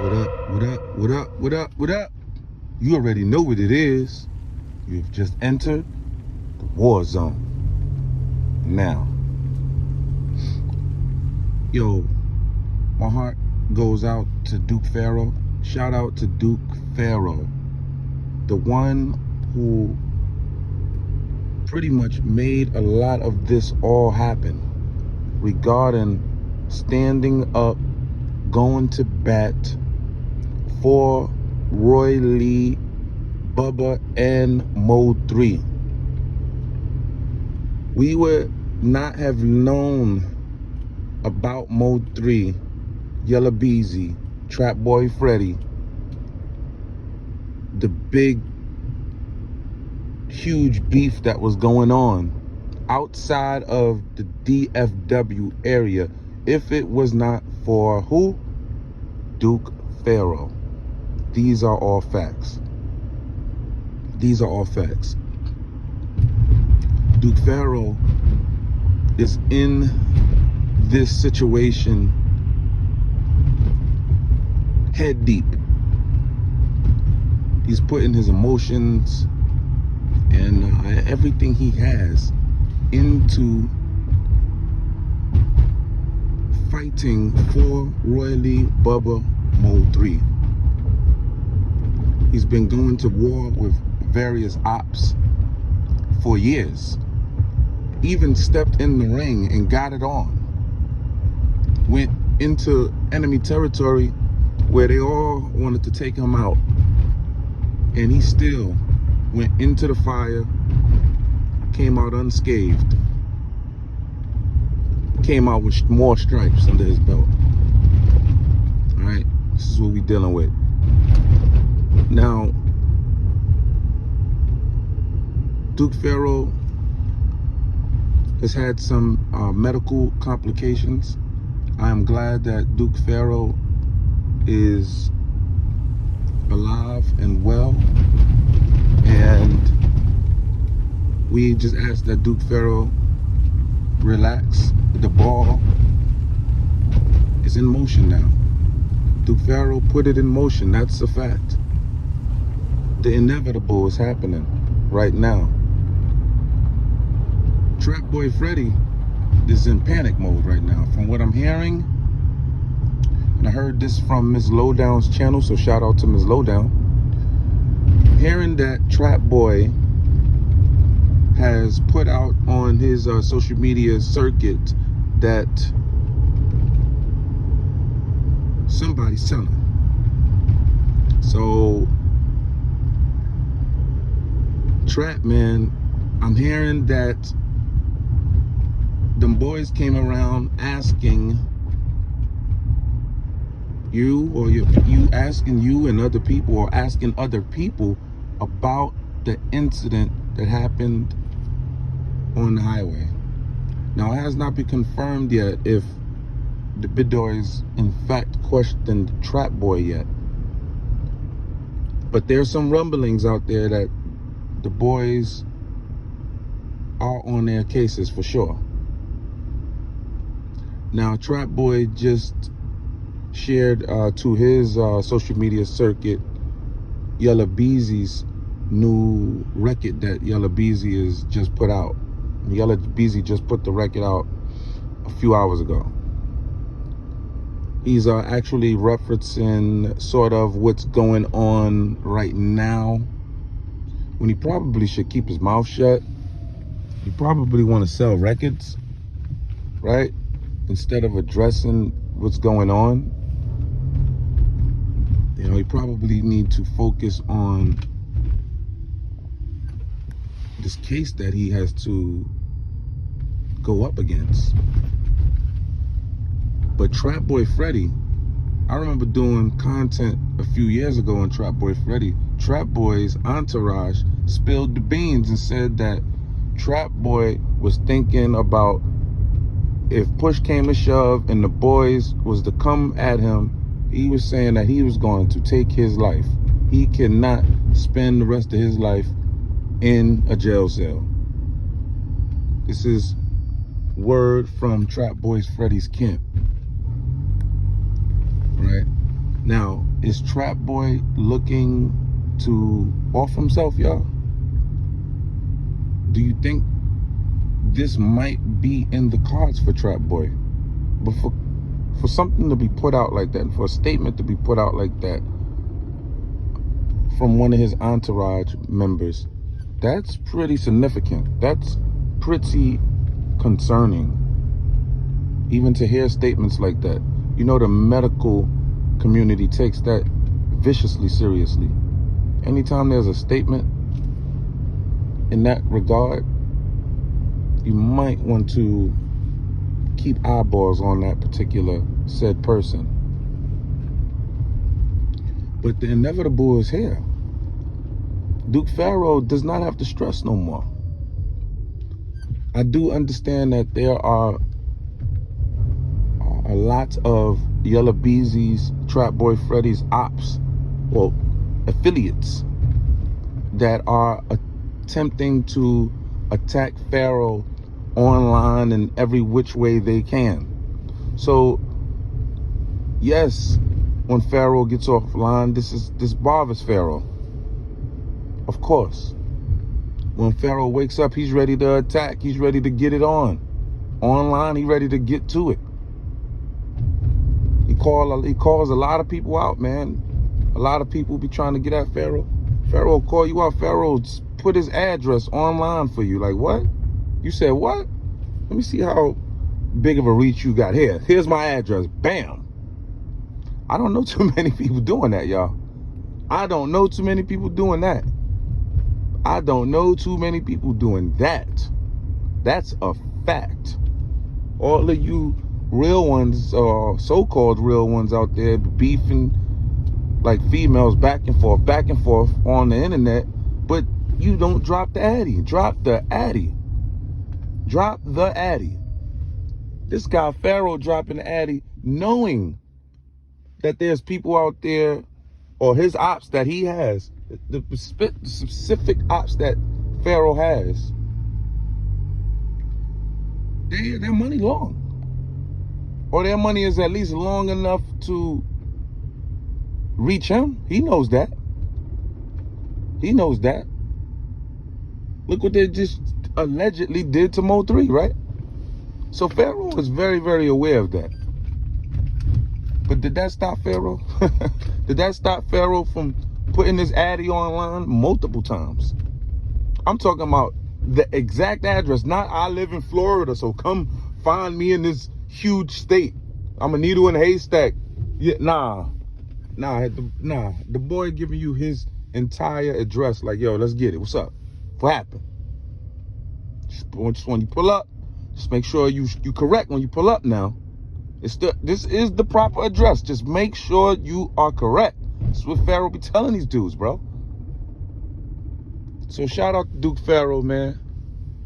What up? What up? What up? What up? What up? You already know what it is. You've just entered the war zone. Now, yo, my heart goes out to Duke Pharaoh. Shout out to Duke Pharaoh, the one who pretty much made a lot of this all happen regarding standing up, going to bat for Roy Lee, Bubba, and Mode 3. We would not have known about Mode 3, Yella Beezy, Trap Boy Freddy, the big, huge beef that was going on outside of the DFW area if it was not for who? Duke Pharaoh. These are all facts. These are all facts. Duke Pharaoh is in this situation head deep. He's putting his emotions and everything he has into fighting for Roy Lee, Bubba, Mode 3. He's been going to war with various ops for years. Even stepped in the ring and got it on. Went into enemy territory where they all wanted to take him out. And he still went into the fire, came out unscathed. Came out with more stripes under his belt. All right, this is what we're dealing with. Now, Duke Pharaoh has had some medical complications. I am glad that Duke Pharaoh is alive and well. And we just ask that Duke Pharaoh relax. The ball is in motion now. Duke Pharaoh put it in motion. That's a fact. The inevitable is happening right now. Trap Boy Freddy is in panic mode right now. From what I'm hearing, and I heard this from Ms. Lowdown's channel, so shout out to Ms. Lowdown. Hearing that Trap Boy has put out on his social media circuit that somebody's telling. So, Trap, man, I'm hearing that them boys came around asking you, or you asking you and other people, or asking other people about the incident that happened on the highway. Now, it has not been confirmed yet if the Bidoys in fact questioned Trap Boy yet. But there's some rumblings out there that the boys are on their cases for sure. Now, Trap Boy just shared to his social media circuit Yella Beezy's new record that Yella Beezy is just put out. Yella Beezy just put the record out a few hours ago. He's actually referencing sort of what's going on right now, when he probably should keep his mouth shut. You probably want to sell records, right? Instead of addressing what's going on. You know, you probably need to focus on this case that he has to go up against. But Trap Boy Freddy, I remember doing content a few years ago on Trap Boy Freddy. Trap Boy's entourage spilled the beans and said that Trap Boy was thinking about, if push came to shove and the boys was to come at him, he was saying that he was going to take his life. He cannot spend the rest of his life in a jail cell. This is word from Trap Boy Freddy's camp. Right? Now, Is Trap Boy looking to off himself, y'all? Do you think this might be in the cards for Trap Boy? But for something to be put out like that, for a statement to be put out like that from one of his entourage members, that's pretty significant. That's pretty concerning. Even to hear statements like that. You know, the medical community takes that viciously seriously. Anytime there's a statement in that regard, you might want to keep eyeballs on that particular said person. But the inevitable is here. Duke Pharaoh does not have to stress no more. I do understand that there are a lot of Yella Beezy's, Trap Boy Freddy's ops, well, affiliates that are attempting to attack Pharaoh online in every which way they can. So, yes, when Pharaoh gets offline, this bothers Pharaoh. Of course. When Pharaoh wakes up, he's ready to attack. He's ready to get it on. Online, he's ready to get to it. He calls a lot of people out, man. A lot of people be trying to get at Pharaoh. Pharaoh will call you out. Pharaoh put his address online for you. Like, what? You said what? Let me see how big of a reach you got here. Here's my address. Bam. I don't know too many people doing that, y'all. I don't know too many people doing that. I don't know too many people doing that. That's a fact. All of you real ones, or so-called real ones out there beefing like females back and forth on the internet, but you don't drop the addy. Drop the addy. Drop the addy. This guy Pharaoh dropping the addy, knowing that there's people out there, or his ops that he has, the specific ops that Pharaoh has, their money long. Or their money is at least long enough to reach him. He knows that. He knows that. Look what they just allegedly did to Mo 3, right? So Pharaoh is very, very aware of that. But did that stop Pharaoh? Did that stop Pharaoh from putting his addy online multiple times? I'm talking about the exact address, not I live in Florida, so come find me in this huge state. I'm a needle in a haystack. Yeah, nah. The boy giving you his entire address, like, yo, let's get it. What's up? What happened? Just when you pull up, just make sure you correct when you pull up now. This is the proper address. Just make sure you are correct. That's what Pharaoh be telling these dudes, bro. So shout out to Duke Pharaoh, man.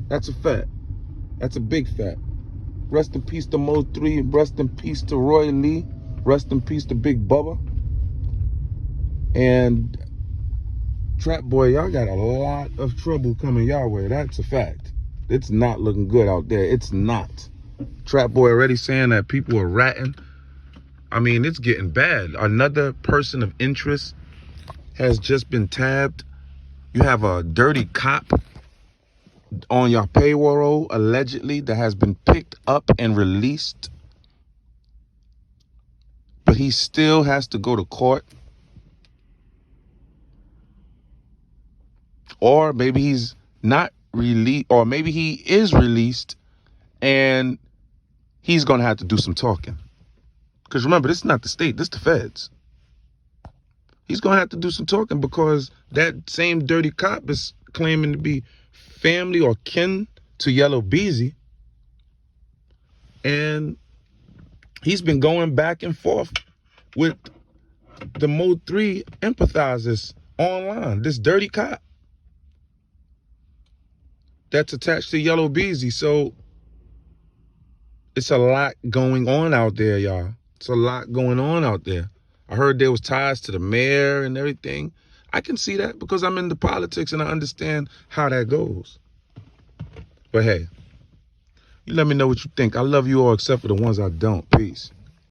That's a fact. That's a big fact. Rest in peace to Mo 3. Rest in peace to Roy Lee. Rest in peace to Big Bubba. And Trap Boy, y'all got a lot of trouble coming y'all way. That's a fact. It's not looking good out there. It's not. Trap Boy already saying that people are ratting. I mean, it's getting bad. Another person of interest has just been tabbed. You have a dirty cop on your payroll, allegedly, that has been picked up and released. But he still has to go to court. Or maybe he's not released, or maybe he is released and he's going to have to do some talking. Because remember, this is not the state, this is the feds. He's going to have to do some talking because that same dirty cop is claiming to be family or kin to Yella Beezy. And he's been going back and forth with the Mo 3 empathizers online. This dirty cop that's attached to Yella Beezy. So it's a lot going on out there, y'all. It's a lot going on out there. I heard there was ties to the mayor and everything. I can see that because I'm into politics and I understand how that goes. But hey, you let me know what you think. I love you all except for the ones I don't. Peace.